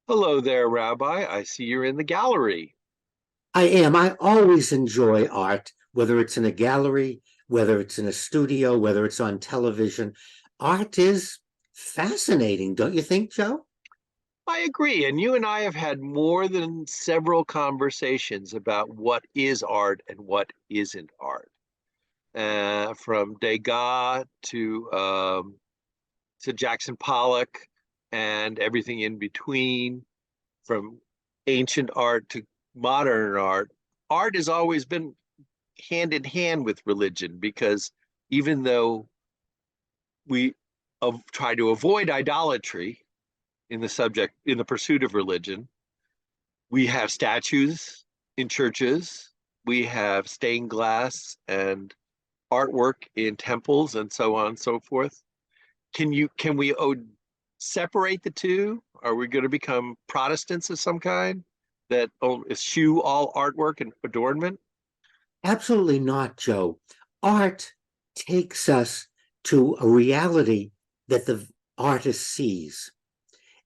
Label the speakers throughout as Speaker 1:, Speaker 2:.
Speaker 1: Hello there, Rabbi. I see you're in the gallery.
Speaker 2: I am. I always enjoy art, whether it's in a gallery, whether it's in a studio, whether it's on television. Art is fascinating, don't you think, Joe?
Speaker 1: I agree. And you and I have had more than several conversations about what is art and what isn't art. From Degas to Jackson Pollock and everything in between, from ancient art to modern art. Art has always been hand in hand with religion because even though we try to avoid idolatry in the pursuit of religion, we have statues in churches, we have stained glass and artwork in temples and so on and so forth. Can we separate the two? Are we going to become Protestants of some kind that eschew all artwork and adornment?
Speaker 2: Absolutely not, Joe. Art takes us to a reality that the artist sees,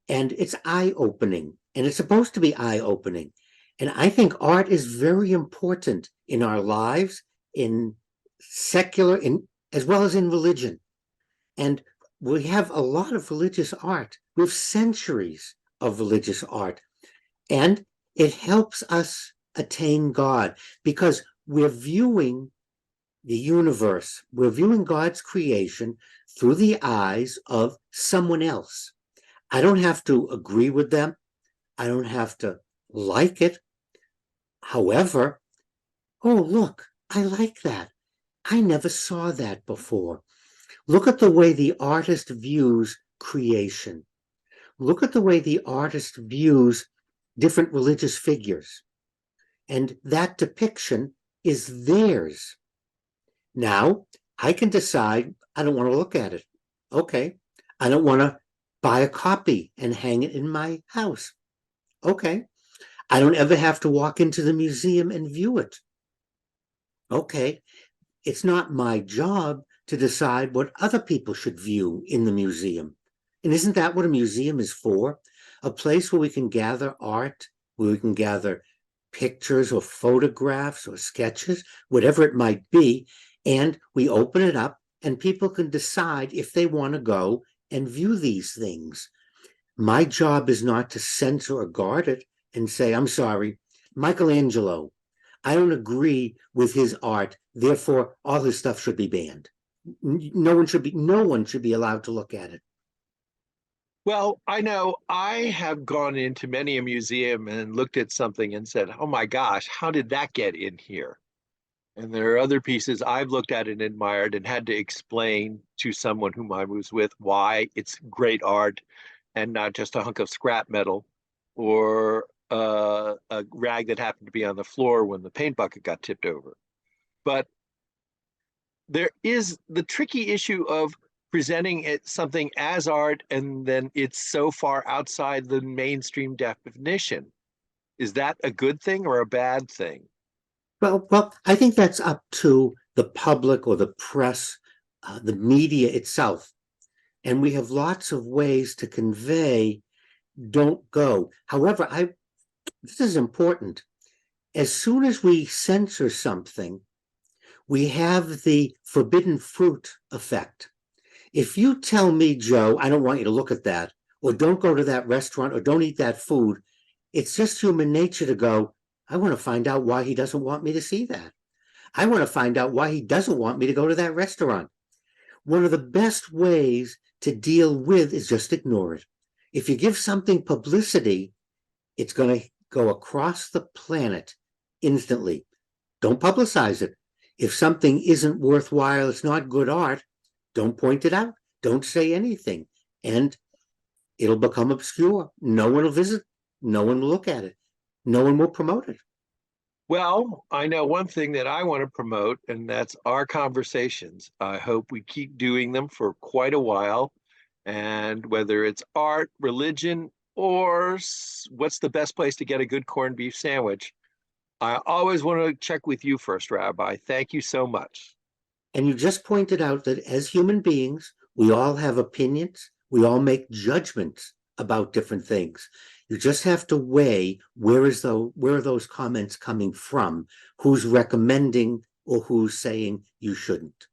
Speaker 2: and it's eye-opening, and it's supposed to be eye-opening. And I think art is very important in our lives, in secular, in as well as in religion. And we have a lot of religious art. We have centuries of religious art. And it helps us attain God because we're viewing the universe, we're viewing God's creation through the eyes of someone else. I don't have to agree with them. I don't have to like it. However, oh, look, I like that. I never saw that before. Look at the way the artist views creation. Look at the way the artist views different religious figures. And that depiction is theirs. Now, I can decide I don't want to look at it. Okay. I don't want to buy a copy and hang it in my house. Okay. I don't ever have to walk into the museum and view it. Okay. It's not my job to decide what other people should view in the museum. And isn't that what a museum is for? A place where we can gather art, where we can gather pictures or photographs or sketches, whatever it might be, and we open it up and people can decide if they want to go and view these things. My job is not to censor or guard it and say, I'm sorry, Michelangelo, I don't agree with his art, therefore all his stuff should be banned. No one should be allowed to look at it.
Speaker 1: Well, I know I have gone into many a museum and looked at something and said, oh my gosh, how did that get in here? And there are other pieces I've looked at and admired and had to explain to someone whom I was with why it's great art and not just a hunk of scrap metal or a rag that happened to be on the floor when the paint bucket got tipped over. But there is the tricky issue of presenting it something as art and then it's so far outside the mainstream definition. Is that a good thing or a bad thing?
Speaker 2: Well, I think that's up to the public or the press, the media itself. And we have lots of ways to convey don't go. However, this is important. As soon as we censor something, we have the forbidden fruit effect. If you tell me, Joe, I don't want you to look at that, or don't go to that restaurant, or don't eat that food, it's just human nature to go, I want to find out why he doesn't want me to see that. I want to find out why he doesn't want me to go to that restaurant. One of the best ways to deal with is just ignore it. If you give something publicity, it's going to go across the planet instantly. Don't publicize it. If something isn't worthwhile, it's not good art, don't point it out. Don't say anything. And it'll become obscure. No one will visit. No one will look at it. No one will promote it.
Speaker 1: Well, I know one thing that I want to promote, and that's our conversations. I hope we keep doing them for quite a while. And whether it's art, religion, or what's the best place to get a good corned beef sandwich, I always want to check with you first, Rabbi. Thank you so much.
Speaker 2: And you just pointed out that as human beings, we all have opinions. We all make judgments about different things. You just have to weigh where are those comments coming from, who's recommending or who's saying you shouldn't.